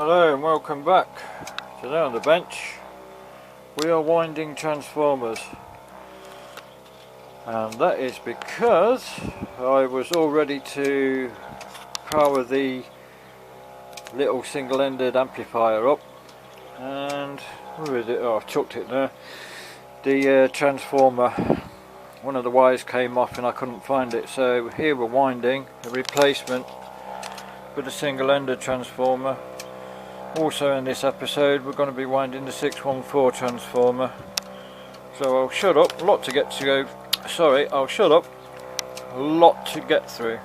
Hello and welcome back. Today on the bench we are winding transformers, and that is because I was all ready to power the little single-ended amplifier up, and where is it? Oh, I've chucked it there. The transformer, one of the wires came off and I couldn't find it, so here we're winding a replacement for the single-ended transformer. Also in this episode we're going to be winding the 614 transformer. So I'll shut up, a lot to get to. Sorry, I'll shut up, a lot to get through.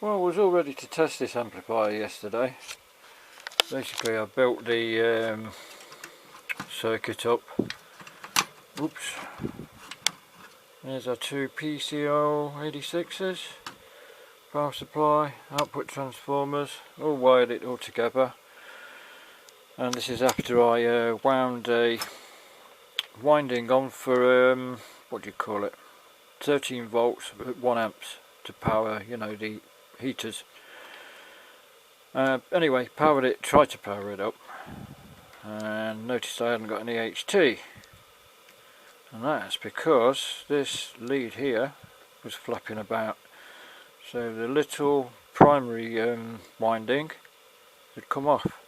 Well, I was all ready to test this amplifier yesterday. Basically I built the circuit up. Oops. There's our two PCO 86s. Power supply, output transformers, all wired it all together. And this is after I wound a winding on for what do you call it, 13 volts at 1 amps to power, you know, the heaters. Anyway, powered it, tried to power it up, and noticed I hadn't got any HT, and that's because this lead here was flapping about. So the little primary winding had come off,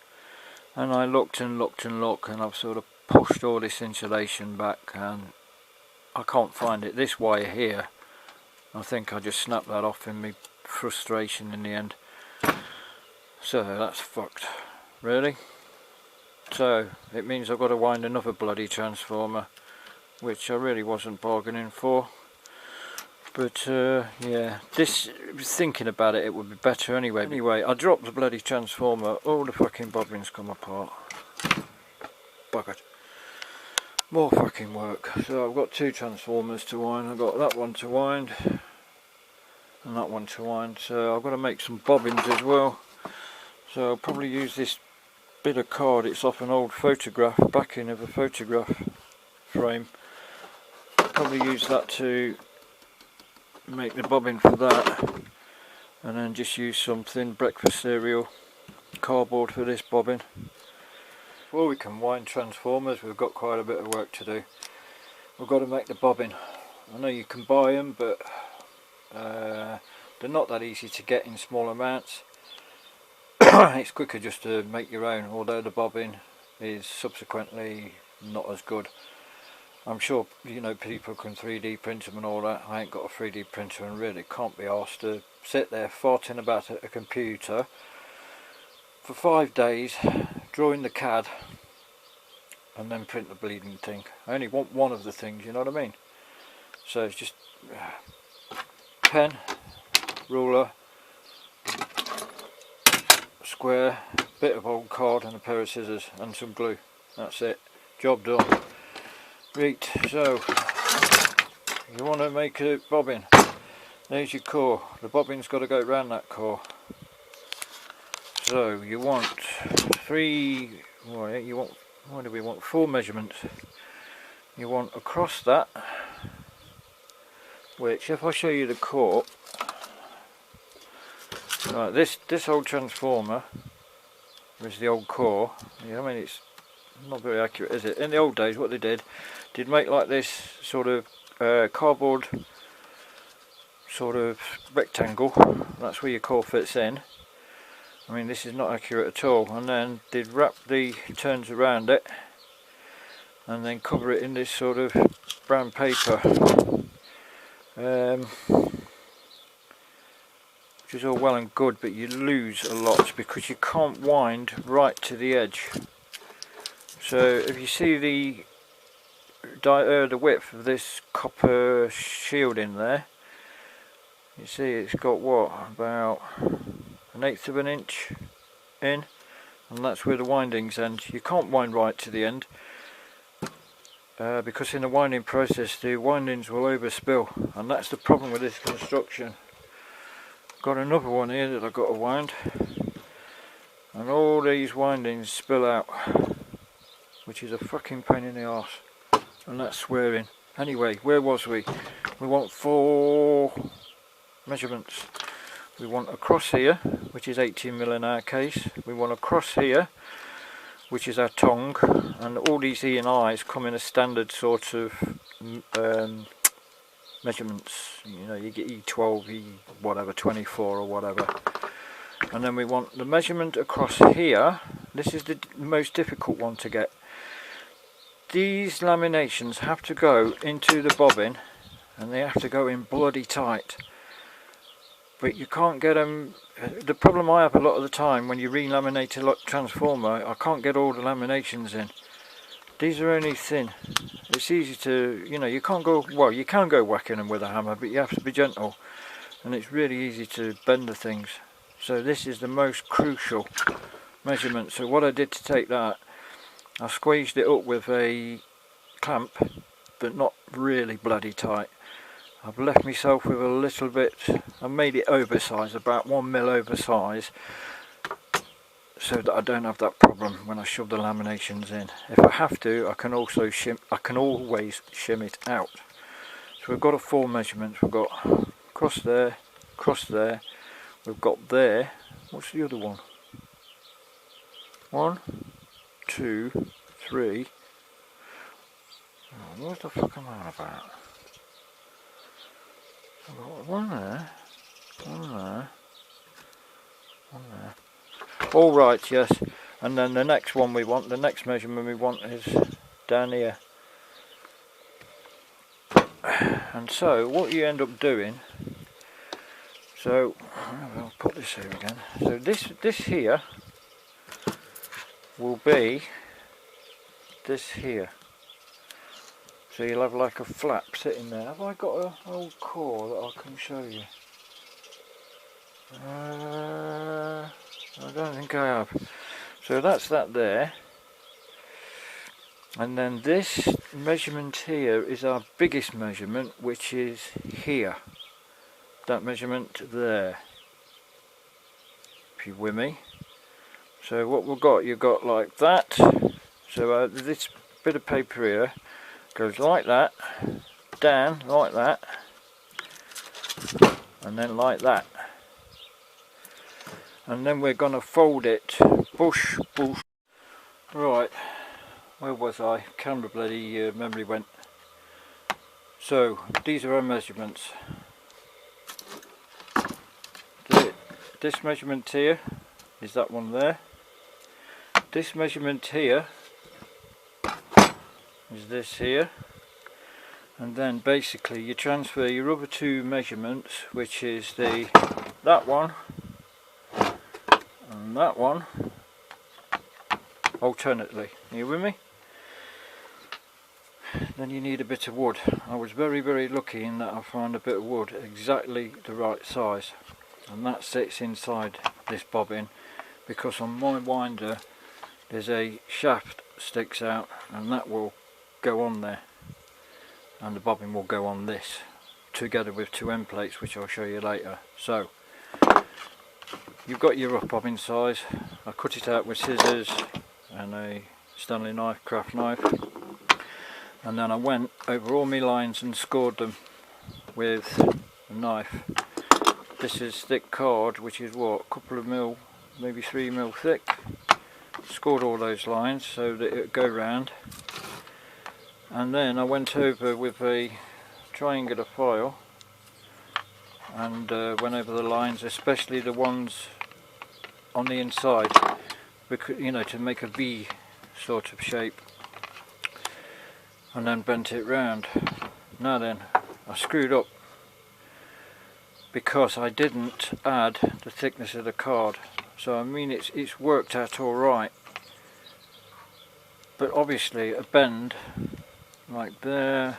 and I looked and looked and looked, and I've sort of pushed all this insulation back and I can't find it. This wire here, I think I just snapped that off in my frustration in the end. So that's fucked, really. So it means I've got to wind another bloody transformer, which I really wasn't bargaining for. But yeah, this, thinking about it, it would be better anyway. Anyway, I dropped the bloody transformer, all the fucking bobbins come apart. Buggered. More fucking work. So I've got two transformers to wind. I've got that one to wind and that one to wind. So I've got to make some bobbins as well. So I'll probably use this bit of card. It's off an old photograph, backing of a photograph frame. Probably use that to make the bobbin for that, and then just use some thin breakfast cereal cardboard for this bobbin. Before we can wind transformers, we've got quite a bit of work to do. We've got to make the bobbin. I know you can buy them, but they're not that easy to get in small amounts. It's quicker just to make your own, although the bobbin is subsequently not as good. I'm sure, you know, people can 3D print them and all that. I ain't got a 3D printer and really can't be asked to sit there farting about at a computer for 5 days, drawing the CAD and then print the bleeding thing. I only want one of the things, you know what I mean? So it's just pen, ruler, square, bit of old card and a pair of scissors and some glue. That's it. Job done. Right, so you want to make a bobbin. There's your core. The bobbin's got to go around that core. So you want what do we want? 4 measurements. You want across that, which if I show you the core, right, this old transformer is the old core. I mean, it's not very accurate, is it? In the old days, what they did make like this sort of cardboard sort of rectangle. That's where your core fits in. I mean, this is not accurate at all. And then they'd wrap the turns around it and then cover it in this sort of brown paper, which is all well and good, but you lose a lot because you can't wind right to the edge. So if you see the width of this copper shield in there, you see it's got what, about 1/8 of an inch in, and that's where the windings end. You can't wind right to the end because in the winding process the windings will overspill, and that's the problem with this construction. Got another one here that I've got to wind, and all these windings spill out, which is a fucking pain in the arse, and that's swearing. Anyway, where was we? We want 4 measurements. we want across here, which is 18mm in our case, we want across here, which is our tongue, and all these E and I's come in a standard sort of measurements. You know, you get E12, E whatever, 24 or whatever. And then we want the measurement across here. This is the most difficult one to get. These laminations have to go into the bobbin, and they have to go in bloody tight. But you can't get them. The problem I have a lot of the time when you re-laminate a transformer, I can't get all the laminations in. These are only thin. It's easy to, you know, you can't go, well, you can go whacking them with a hammer, but you have to be gentle, and it's really easy to bend the things. So this is the most crucial measurement. So what I did to take that, I squeezed it up with a clamp, but not really bloody tight. I've left myself with a little bit, I made it oversized, about 1mm oversized, so that I don't have that problem when I shove the laminations in. If I have to, I can always shim it out. So we've got a 4 measurements. We've got across there, we've got there. What's the other one? 1, 2, 3. Oh, what the fuck am I on about? I've got one there, one there, one there. All right, yes. And then the next one we want, the next measurement we want is down here. And so what you end up doing, so I'll put this here again. So this here will be this here. So you'll have like a flap sitting there. Have I got an old core that I can show you? I don't think I have. So that's that there. And then this measurement here is our biggest measurement, which is here. That measurement there. If you're with me. So what we've got, you've got like that. So this bit of paper here goes like that, down like that, and then like that. And then we're going to fold it, bush. Right, where was I? Camera bloody memory went. So, these are our measurements. This measurement here is that one there. This measurement here is this here, and then basically you transfer your other 2 measurements, which is that one and that one, alternately. Are you with me? Then you need a bit of wood. I was very lucky in that I found a bit of wood exactly the right size, and that sits inside this bobbin, because on my winder there's a shaft sticks out, and that will go on there, and the bobbin will go on this together with 2 end plates, which I'll show you later. So you've got your rough bobbin size. I cut it out with scissors and a Stanley knife, craft knife, and then I went over all my lines and scored them with a knife. This is thick card, which is what, a couple of mil, maybe 3mm thick. Scored all those lines so that it would go round. And then I went over with a triangular file and went over the lines, especially the ones on the inside, because, you know, to make a V sort of shape, and then bent it round. Now then, I screwed up because I didn't add the thickness of the card. So I mean, it's worked out all right, but obviously a bend like there,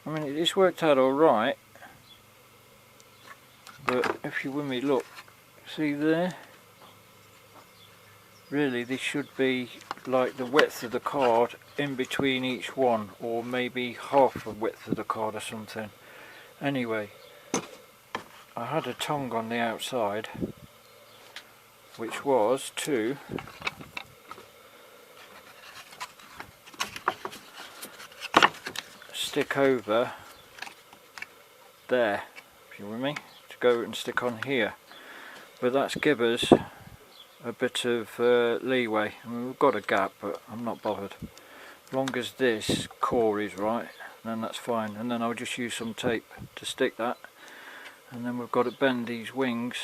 I mean, it's worked out all right, but if you with me, look, see there, really this should be like the width of the card in between each one, or maybe half the width of the card or something. Anyway, I had a tongue on the outside, which was to stick over there, if you're with me, to go and stick on here, but that's give us a bit of leeway. I mean, we've got a gap, but I'm not bothered. As long as this core is right, then that's fine. And then I'll just use some tape to stick that, and then we've got to bend these wings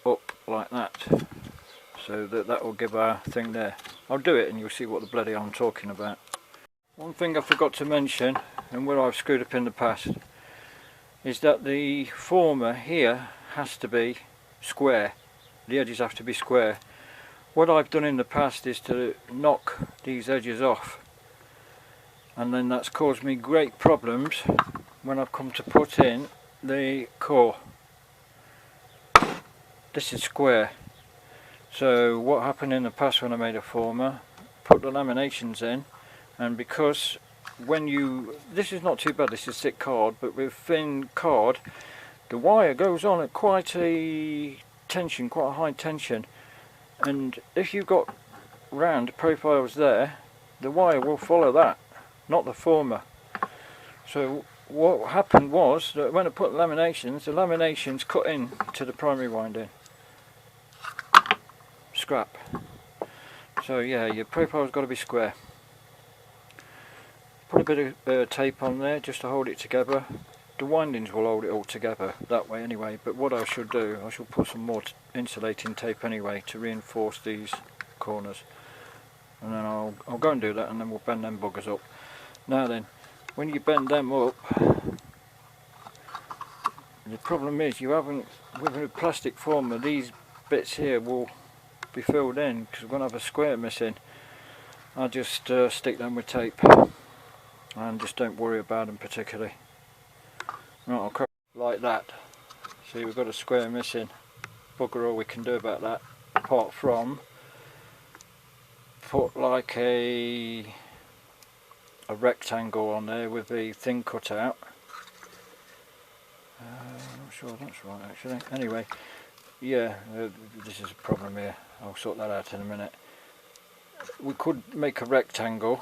up like that, so that will give our thing there. I'll do it and you'll see what the bloody I'm talking about. One thing I forgot to mention, and where I've screwed up in the past, is that the former here has to be square. The edges have to be square. What I've done in the past is to knock these edges off, and then that's caused me great problems when I've come to put in the core. This is square, so what happened in the past when I made a former, put the laminations in, and because when you, this is not too bad, this is thick card, but with thin card the wire goes on at quite a tension, quite a high tension, and if you've got round profiles there, the wire will follow that, not the former. So what happened was that when I put the laminations cut in to the primary winding. Scrap. So yeah, your profile's got to be square. Put a bit of tape on there just to hold it together. The windings will hold it all together that way anyway, but what I should do, I shall put some more insulating tape anyway to reinforce these corners, and then I'll go and do that, and then we'll bend them buggers up. Now then, when you bend them up, the problem is you haven't, with a plastic former, these bits here will be filled in because we're going to have a square missing. I just stick them with tape and just don't worry about them particularly. Right, I'll cut like that. See, we've got a square missing. Bugger all we can do about that, apart from put like a rectangle on there with the thing cut out. I'm not sure that's right actually. Anyway, yeah, this is a problem here. I'll sort that out in a minute. We could make a rectangle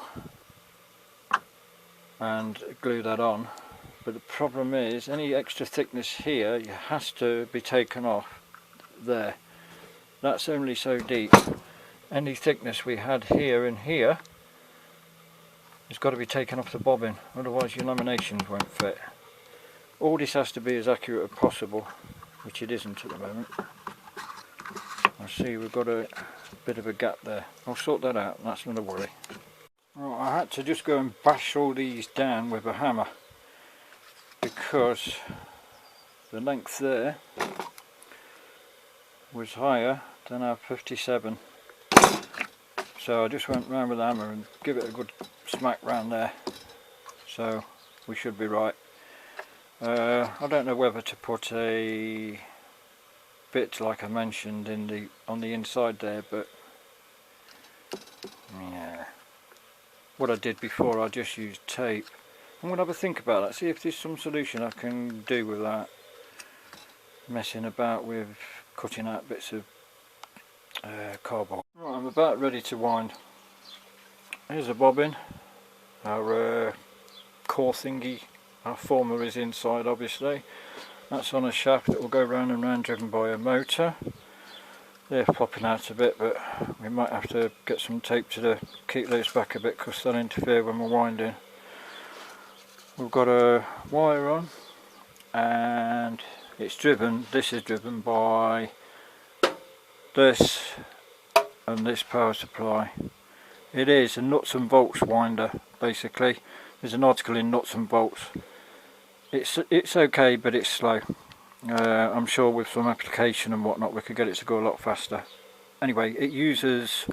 and glue that on, but the problem is any extra thickness here has to be taken off there. That's only so deep. Any thickness we had here and here has got to be taken off the bobbin, otherwise your laminations won't fit. All this has to be as accurate as possible, which it isn't at the moment. I see we've got a bit of a gap there. I'll sort that out, that's not a worry. Right, I had to just go and bash all these down with a hammer because the length there was higher than our 57. So I just went round with the hammer and give it a good smack round there. So we should be right. I don't know whether to put a bit like I mentioned in on the inside there, but yeah. What I did before, I just used tape. I'm going to have a think about that, see if there's some solution I can do without messing about with cutting out bits of cardboard. Right, I'm about ready to wind. Here's a bobbin, our core thingy. Our former is inside obviously. That's on a shaft that will go round and round, driven by a motor. They're popping out a bit, but we might have to get some tape to keep those back a bit because they'll interfere when we're winding. We've got a wire on and it's driven, this is driven by this and this power supply. It is a nuts and bolts winder basically. There's an article in Nuts and Bolts. It's okay, but it's slow. I'm sure with some application and whatnot we could get it to go a lot faster. Anyway, it uses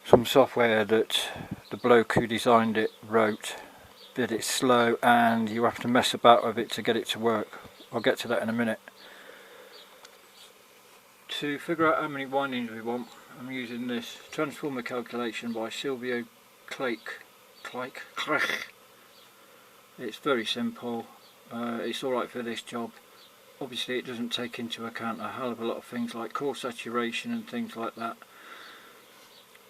some software that the bloke who designed it wrote, that it's slow and you have to mess about with it to get it to work. I'll get to that in a minute. To figure out how many windings we want, I'm using this transformer calculation by Silvio Clake. It's very simple. It's alright for this job. Obviously it doesn't take into account a hell of a lot of things like core saturation and things like that.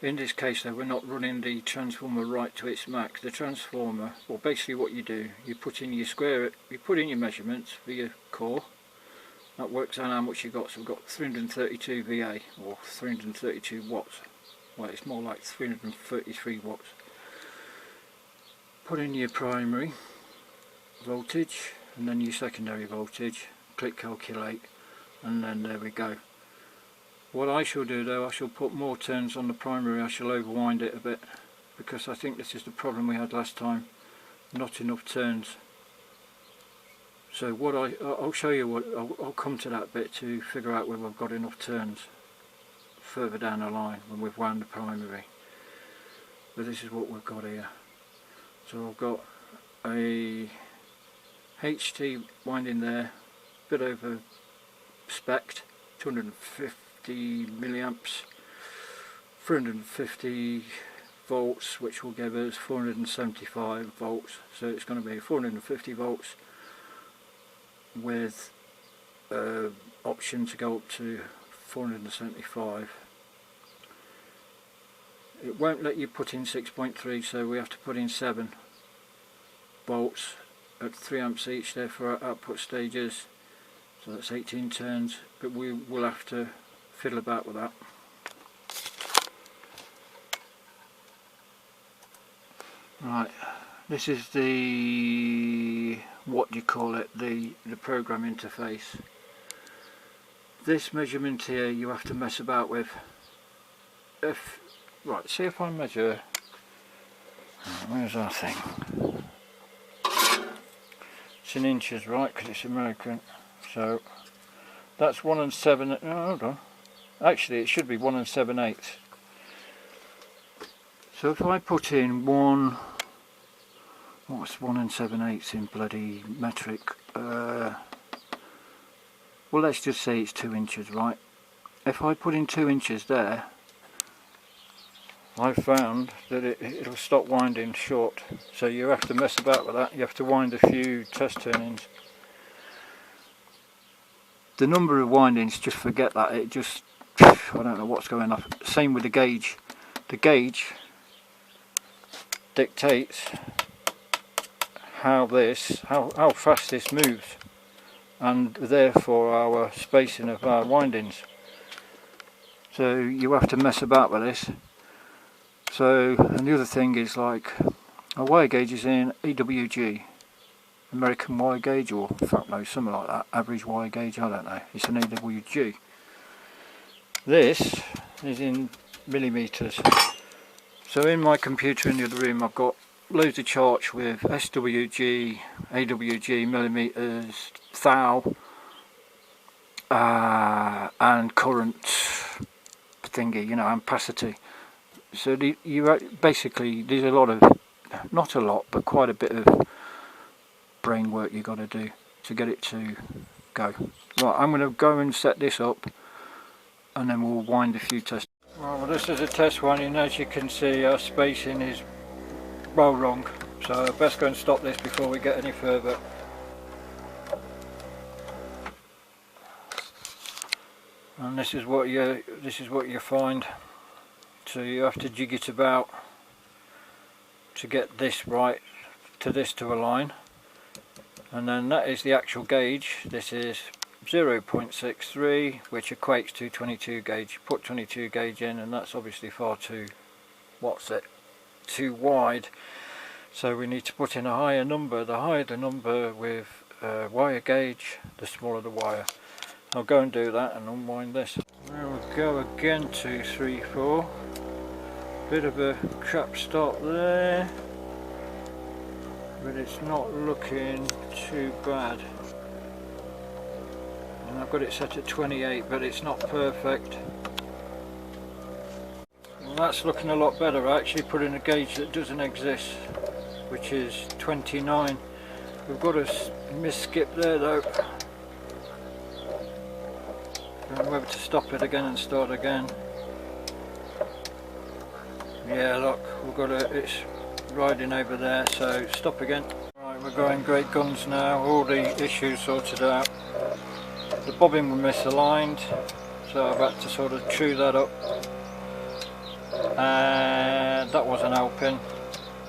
In this case though, we're not running the transformer right to its max. The transformer, well basically what you do, you put in your measurements for your core, that works out how much you got. So we've got 332 VA, or 332 watts. Well, it's more like 333 watts. Put in your primary voltage and then your secondary voltage, click calculate, and then there we go. What I shall do though, I shall put more turns on the primary. I shall overwind it a bit, because I think this is the problem we had last time, not enough turns. So what I'll show you what, I'll come to that bit to figure out whether I've got enough turns further down the line when we've wound the primary. But this is what we've got here. So I've got a HT winding there, a bit over spec'd, 250 milliamps, 350 volts, which will give us 475 volts. So it's going to be 450 volts with option to go up to 475. It won't let you put in 6.3, so we have to put in 7 volts at 3 amps each there for our output stages. So that's 18 turns, but we will have to fiddle about with that. Right, this is the, what do you call it, the program interface. This measurement here you have to mess about with. Right, see if I measure, where's our thing? It's in inches, right, because it's American. So that's 1 7, no, hold on. Actually it should be 1 7/8. So if I put in what's 1 7/8 in bloody metric? Well, let's just say it's 2 inches, right? If I put in 2 inches there, I found that it'll stop winding short. So you have to mess about with that. You have to wind a few test turnings. The number of windings, just forget that. It just, I don't know what's going on. Same with the gauge. The gauge dictates how fast this moves, and therefore our spacing of our windings. So you have to mess about with this. So, and the other thing is, like, a wire gauge is in AWG, American wire gauge, or in fact no, something like that, average wire gauge, I don't know, it's an AWG. This is in millimeters. So in my computer in the other room I've got loads of charts with SWG, AWG, millimeters, thou, and current thingy, you know, ampacity. So basically there's a lot of, not a lot, but quite a bit of brain work you got to do to get it to go. Right, I'm going to go and set this up, and then we'll wind a few tests. Well, this is a test one, and as you can see our spacing is well wrong, so I best go and stop this before we get any further. And this is what you find. So you have to jig it about to get this right, to this to align, and then that is the actual gauge. This is 0.63, which equates to 22 gauge. You put 22 gauge in, and that's obviously far too, too wide. So we need to put in a higher number. The higher the number with wire gauge, the smaller the wire. I'll go and do that and unwind this. There we go again, 2, 3, 4. Bit of a crap start there, but it's not looking too bad. And I've got it set at 28, but it's not perfect. Well, that's looking a lot better. I actually put in a gauge that doesn't exist, which is 29. We've got a miss-skip there though. And whether to stop it again and start again. Yeah, look, we've got it's riding over there, so stop again. Right, we're going great guns now, all the issues sorted out. The bobbin was misaligned, so I've had to sort of true that up. And that wasn't helping,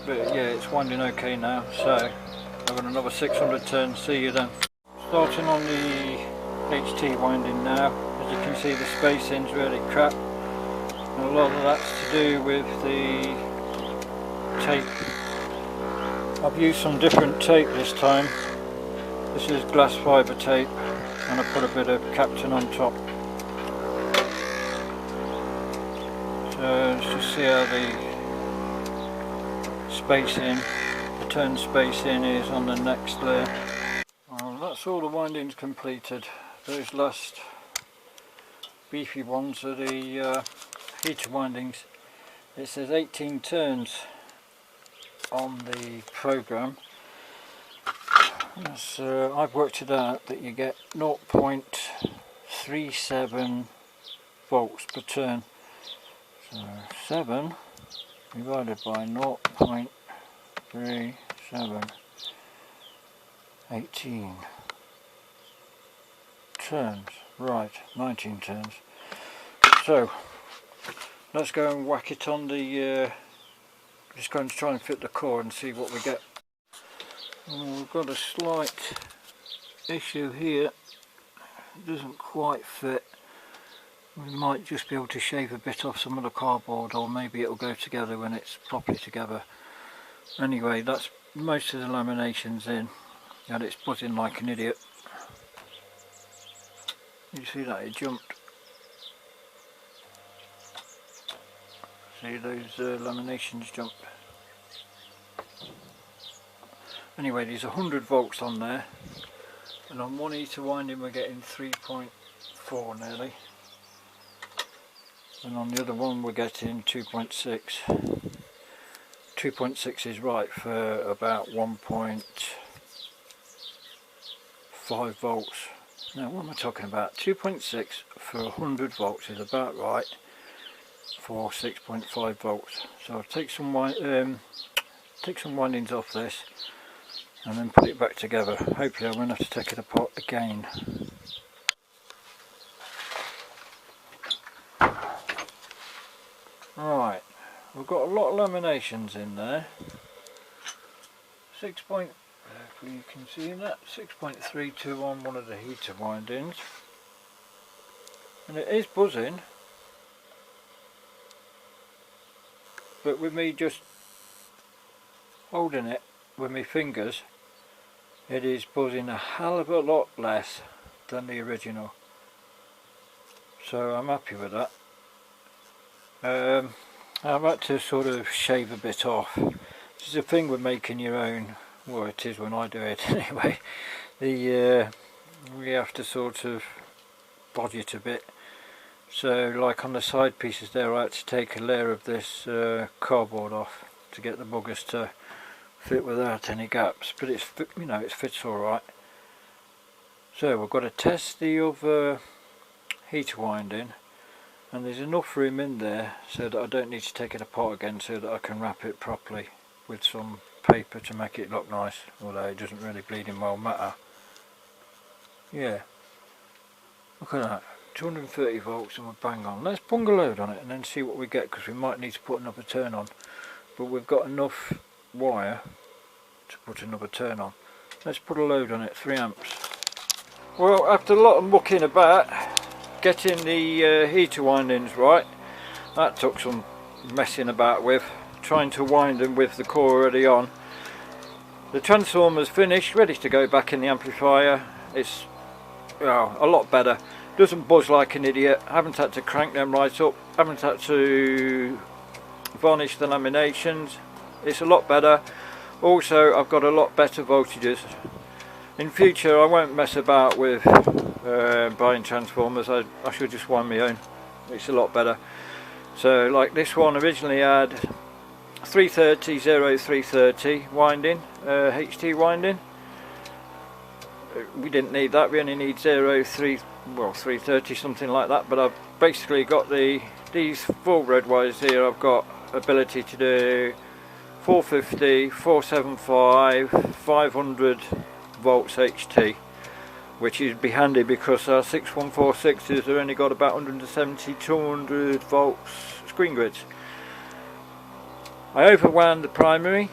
but yeah, it's winding okay now, so I've got another 600 turns, see you then. Starting on the HT winding now. As you can see, the spacing's really crap, and a lot of that's to do with the tape. I've used some different tape this time. This is glass fibre tape, and I put a bit of Captain on top. So let's just see how the spacing, the turn spacing is on the next layer. Well, that's all the windings completed. Those last beefy ones are the heater windings. It says 18 turns on the program. I've worked it out that you get 0.37 volts per turn. So 7 divided by 0.37, 18 turns, right, 19 turns. So let's go and whack it on the, just going to try and fit the core and see what we get. We've got a slight issue here, it doesn't quite fit. We might just be able to shave a bit off some of the cardboard, or maybe it'll go together when it's properly together. Anyway, that's most of the laminations in, and it's buzzing like an idiot. You see that, it jumped. See, those laminations jumped. Anyway, there's 100 volts on there, and on one heater winding we're getting 3.4 nearly, and on the other one we're getting 2.6. 2.6 is right for about 1.5 volts. Now what am I talking about? 2.6 for 100 volts is about right for 6.5 volts. So I'll take some windings off this and then put it back together. Hopefully I won't have to take it apart again. Right, we've got a lot of laminations in there. You can see that 6.32 on one of the heater windings, and it is buzzing, but with me just holding it with my fingers, it is buzzing a hell of a lot less than the original, so I'm happy with that. I've had to sort of shave a bit off. This is a thing with making your own, well it is when I do it anyway. We have to sort of body it a bit. So like on the side pieces there, I had to take a layer of this cardboard off to get the buggers to fit without any gaps, but it's, you know, it fits alright. So we've got to test the other heater winding, and there's enough room in there so that I don't need to take it apart again, so that I can wrap it properly with some paper to make it look nice, although it doesn't really bleeding well matter. Yeah, look at that, 230 volts and we're bang on. Let's bung a load on it and then see what we get, because we might need to put another turn on, but we've got enough wire to put another turn on. Let's put a load on it, 3 amps. Well, after a lot of mucking about getting the heater windings right, that took some messing about with, trying to wind them with the core already on. The transformer's finished, ready to go back in the amplifier. It's a lot better, doesn't buzz like an idiot, haven't had to crank them right up, haven't had to varnish the laminations. It's a lot better. Also, I've got a lot better voltages. In future I won't mess about with buying transformers. I should just wind my own. It's a lot better. So like this one originally had 330 0330 winding, HT winding. We didn't need that, we only need 330 something like that, but I've basically got these full red wires here. I've got ability to do 450, 475, 500 volts HT, which would be handy because our 6146s have only got about 170, 200 volts screen grids. I overwound the primary,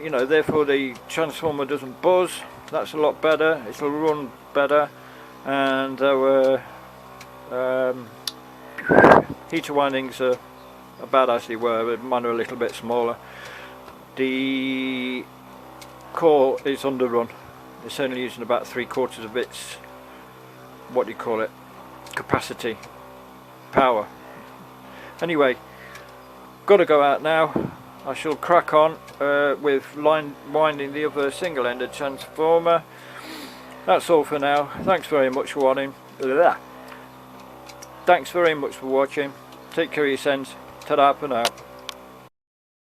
you know, therefore the transformer doesn't buzz. That's a lot better, it'll run better. and our heater windings are about as they were, but mine are a little bit smaller. The core is underrun. It's only using about 3/4 of its, what do you call it, capacity, power. Anyway, got to go out now. I shall crack on with winding the other single-ended transformer. That's all for now. Thanks very much for watching. Thanks very much for watching. Take care of yourselves. Ta-da for now.